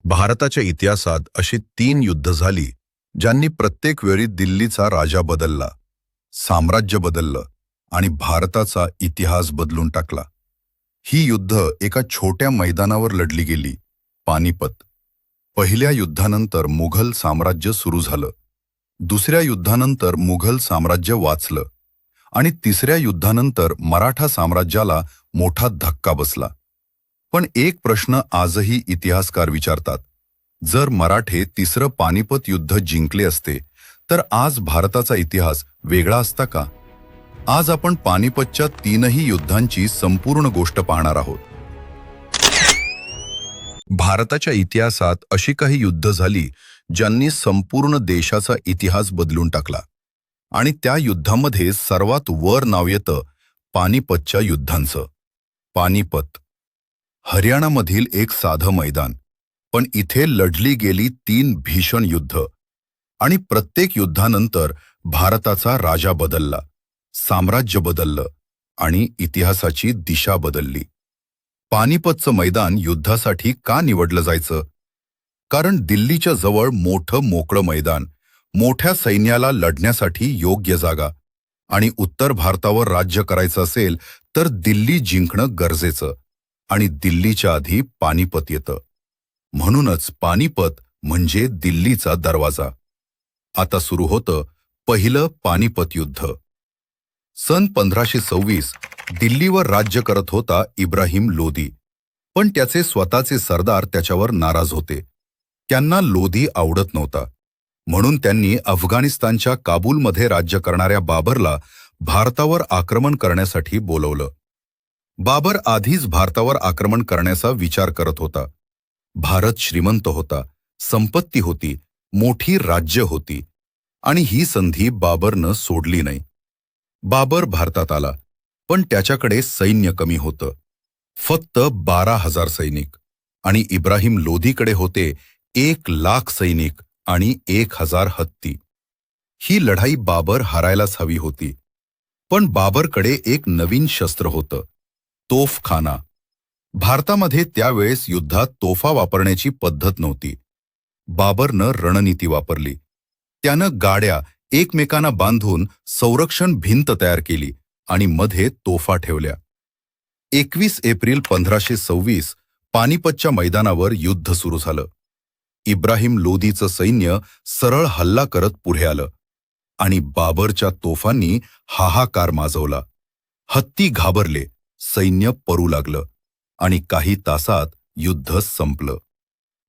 भारताच्या इतिहासात अशी 3 युद्ध झाली ज्यांनी प्रत्येक वेळी दिल्लीचा राजा बदलला, साम्राज्य बदललं आणि भारताचा इतिहास बदलून टाकला। ही युद्ध एका छोट्या मैदानावर लढली गेली, पानिपत। पहिल्या युद्धानंतर मुघल साम्राज्य सुरू झालं, दुसऱ्या युद्धानंतर मुघल साम्राज्य वाचलं आणि तिसऱ्या युद्धानंतर मराठा साम्राज्याला मोठा धक्का बसला। पण एक प्रश्न आजही इतिहासकार विचारतात, जर मराठे तिसरं पानिपत युद्ध जिंकले असते तर आज भारताचा इतिहास वेगळा असता का? आज आपण पानिपतच्या तीनही युद्धांची संपूर्ण गोष्ट पाहणार आहोत। भारताच्या इतिहासात अशी काही युद्ध झाली ज्यांनी संपूर्ण देशाचा इतिहास बदलून टाकला आणि त्या युद्धामध्ये सर्वात वर नाव येतं पानिपतच्या युद्धांचं। पानिपत हरियाणामधील एक साधं मैदान, पण इथे लढली गेली 3 भीषण युद्ध आणि प्रत्येक युद्धानंतर भारताचा राजा बदलला, साम्राज्य बदललं आणि इतिहासाची दिशा बदलली। पानिपतचं मैदान युद्धासाठी का निवडलं जायचं? कारण दिल्लीच्या जवळ मोठं मोकळं मैदान, मोठ्या सैन्याला लढण्यासाठी योग्य जागा आणि उत्तर भारतावर राज्य करायचं असेल तर दिल्ली जिंकणं गरजेचं आणि दिल्लीच्या आधी पानिपत येतं। म्हणूनच पानिपत म्हणजे दिल्लीचा दरवाजा। आता सुरू होतं पहिलं पानिपत युद्ध। सन 1526 दिल्लीवर राज्य करत होता इब्राहिम लोदी, पण त्याचे स्वतःचे सरदार त्याच्यावर नाराज होते। त्यांना लोदी आवडत नव्हता, म्हणून त्यांनी अफगाणिस्तानच्या काबूलमध्ये राज्य करणाऱ्या बाबरला भारतावर आक्रमण करण्यासाठी बोलवलं। बाबर आधीच भारतावर आक्रमण करण्याचा विचार करत होता। भारत श्रीमंत होता, संपत्ती होती, मोठी राज्य होती आणि ही संधी बाबरनं सोडली नाही। बाबर भारतात आला, पण त्याच्याकडे सैन्य कमी होतं, फक्त 12,000 सैनिक, आणि इब्राहिम लोदीकडे होते 1,00,000 सैनिक आणि 1,000 हत्ती। ही लढाई बाबर हारायलाच हवी होती, पण बाबरकडे एक नवीन शस्त्र होतं, तोफखाना। भारतामध्ये त्यावेळेस युद्धात तोफा वापरण्याची पद्धत नव्हती। बाबरनं रणनीती वापरली। त्यानं गाड्या एकमेकांना बांधून संरक्षण भिंत तयार केली आणि मध्ये तोफा ठेवल्या। 21 एप्रिल 1526 पानिपतच्या मैदानावर युद्ध सुरू झालं। इब्राहिम लोदीचं सैन्य सरळ हल्ला करत पुढे आलं आणि बाबरच्या तोफांनी हाहाकार माजवला। हत्ती घाबरले, सैन्य पळू लागलं आणि काही तासात युद्ध संपलं।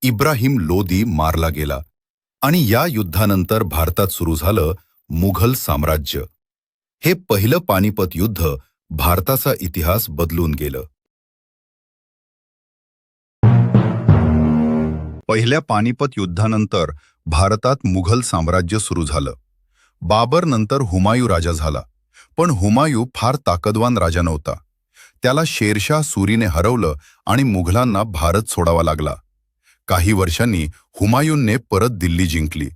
इब्राहिम लोदी मारला गेला आणि या युद्धानंतर भारतात सुरू झालं मुघल साम्राज्य। हे पहिलं पानिपत युद्ध भारताचा इतिहास बदलून गेलं। पहिल्या पानिपत युद्धानंतर भारतात मुघल साम्राज्य सुरू झालं। बाबर नंतर हुमायूँ राजा झाला, पण हुमायूँ फार ताकदवान राजा नव्हता। त्याला शेरशाह सूरीने हरवलं आणि मुघलांना भारत सोडावा लागला। काही वर्षांनी हुमायूँने परत दिल्ली जिंकली,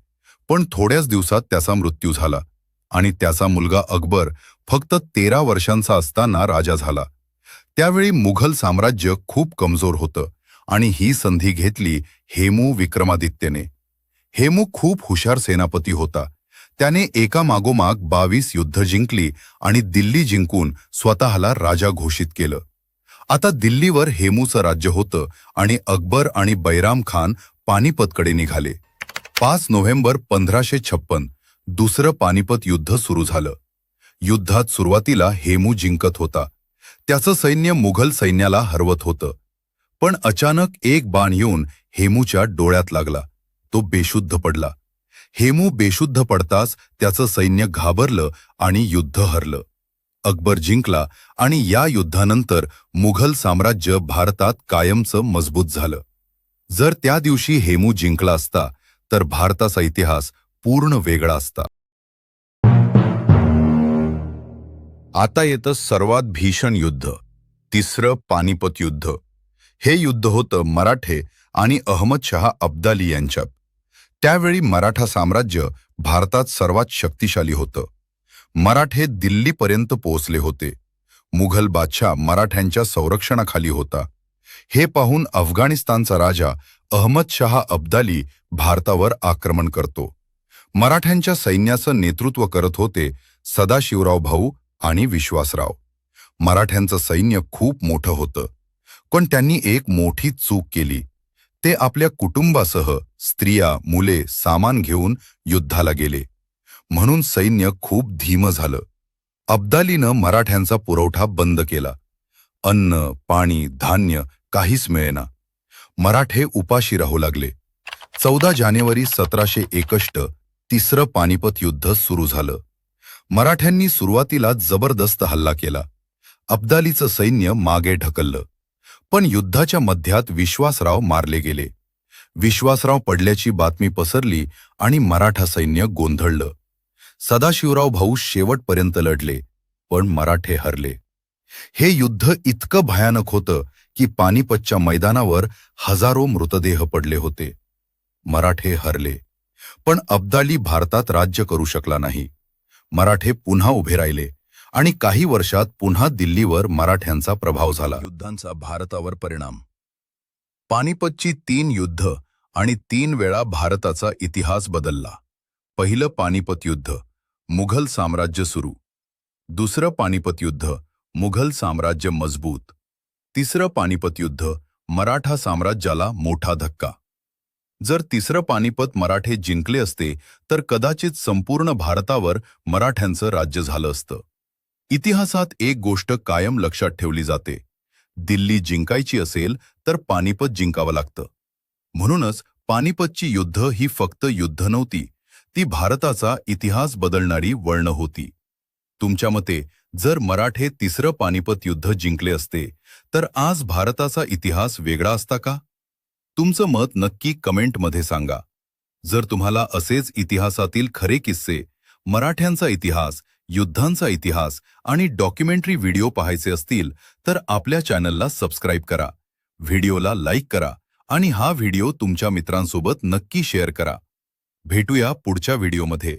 पण थोड्याच दिवसात त्याचा मृत्यू झाला आणि त्याचा मुलगा अकबर फक्त 13 वर्षांचा असताना राजा झाला। त्यावेळी मुघल साम्राज्य खूप कमजोर होतं आणि ही संधी घेतली हेमू विक्रमादित्यने। हेमू खूप हुशार सेनापती होता। त्याने एकामागोमाग 22 युद्ध जिंकली आणि दिल्ली जिंकून स्वतःला राजा घोषित केलं। आता दिल्लीवर हेमूचं राज्य होतं आणि अकबर आणि बैराम खान पानिपतकडे निघाले। 5 नोव्हेंबर 1556 दुसरं पानिपत युद्ध सुरू झालं। युद्धात सुरुवातीला हेमू जिंकत होता, त्याचं सैन्य मुघल सैन्याला हरवत होतं, पण अचानक एक बाण येऊन हेमूच्या डोळ्यात लागला, तो बेशुद्ध पडला। हेमू बेशुद्ध पडताच त्याचं सैन्य घाबरलं आणि युद्ध हरलं। अकबर जिंकला आणि या युद्धानंतर मुघल साम्राज्य भारतात कायमचं मजबूत झालं। जर त्या दिवशी हेमू जिंकला असता तर भारताचा इतिहास पूर्ण वेगळा असता। आता येतं सर्वात भीषण युद्ध, तिसरं पानिपत युद्ध। हे युद्ध होतं मराठे आणि अहमदशहा अब्दाली यांच्यात। त्यावेळी मराठा साम्राज्य भारतात सर्वात शक्तिशाली होतं। मराठे दिल्लीपर्यंत पोहोचले होते। मुघल बादशाह मराठ्यांच्या संरक्षणाखाली होता। हे पाहून अफगाणिस्तानचा राजा अहमद शहा अब्दाली भारतावर आक्रमण करतो. मराठ्यांच्या सैन्याचं नेतृत्व करत होते सदाशिवराव भाऊ आणि विश्वासराव. मराठ्यांचं सैन्य खूप मोठं होतं, पण त्यांनी एक मोठी चूक केली. ते आपल्या कुटुंबासह स्त्रिया, मुले, सामान घेऊन युद्धाला गेले. म्हणून सैन्य खूप धीमं झालं. अब्दालीनं मराठ्यांचा पुरवठा बंद केला. अन्न, पाणी, धान्य काहीच मिळेना. मराठे उपाशी राहू लागले. 14 जानेवारी 1761 तिसरं पानिपत युद्ध सुरू झालं. मराठ्यांनी सुरुवातीला जबरदस्त हल्ला केला. अब्दालीचं सैन्य मागे ढकललं. पण युद्धाच्या मध्यात विश्वासराव मारले गेले. विश्वासराव पडल्याची बातमी पसरली आणि मराठा सैन्य गोंधळलं. सदाशिवराव भाऊ शेवटपर्यंत लढले, पण मराठे हरले. हे युद्ध इतकं भयानक होतं की पानिपतच्या मैदानावर हजारो मृतदेह पडले होते. मराठे हरले, पण अब्दाली भारतात राज्य करू शकला नाही. मराठे पुन्हा उभे राहिले आणि काही वर्षात पुन्हा दिल्लीवर मराठ्यांचा प्रभाव झाला. युद्धांचा भारतावर परिणाम. पानिपतची 3 युद्ध आणि 3 वेळा भारताचा इतिहास बदलला. पहिलं पानिपत युद्ध, मुघल साम्राज्य सुरू. दुसरं पानिपत युद्ध, मुघल साम्राज्य मजबूत. तिसरं पानिपत युद्ध, मराठा साम्राज्याला मोठा धक्का. जर तिसरं पानिपत मराठे जिंकले असते तर कदाचित संपूर्ण भारतावर मराठ्यांचं राज्य झालं असतं. इतिहासात एक गोष्ट कायम लक्षात ठेवली जाते: दिल्ली जिंकायची असेल तर पानिपत जिंकावं लागतं. म्हणूनच पानिपतची युद्ध ही फक्त युद्ध नव्हती, ती भारताचा इतिहास बदलणारी वळणं होती. तुमच्या मते जर मराठे तिसरं पानिपत युद्ध जिंकले असते तर आज भारताचा इतिहास वेगळा असता का? तुमचं मत नक्की कमेंटमध्ये सांगा. जर तुम्हाला असेच इतिहासातील खरे किस्से, मराठ्यांचा इतिहास, युद्धांचा इतिहास आणि डॉक्युमेंटरी व्हिडिओ पाहायचे असतील तर आपल्या चॅनलला सबस्क्राईब करा, व्हिडिओला लाईक करा आणि हा व्हिडिओ तुमच्या मित्रांसोबत नक्की शेअर करा. भेटूया पुढच्या व्हिडिओमध्ये.